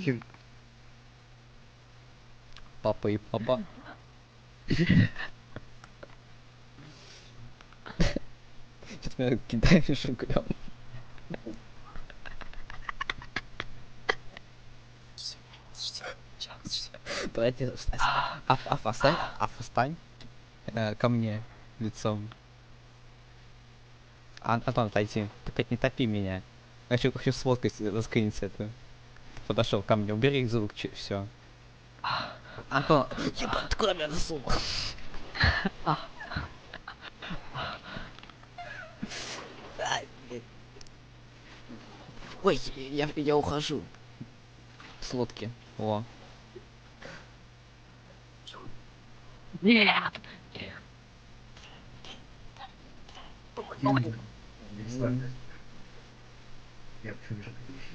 Ким? Папа и папа. Сейчас меня кидаешь углем. Давайте, встань ко мне лицом. Антон, отойди. Ты опять не топи меня. Я хочу сфоткать, раскрыть это. Подошел ко мне, убери звук, все. Антон, ебать, ты куда меня засунул? Ой, я ухожу. С лодки. О. Нет! Не знаю. Я почему вижу такие вещи.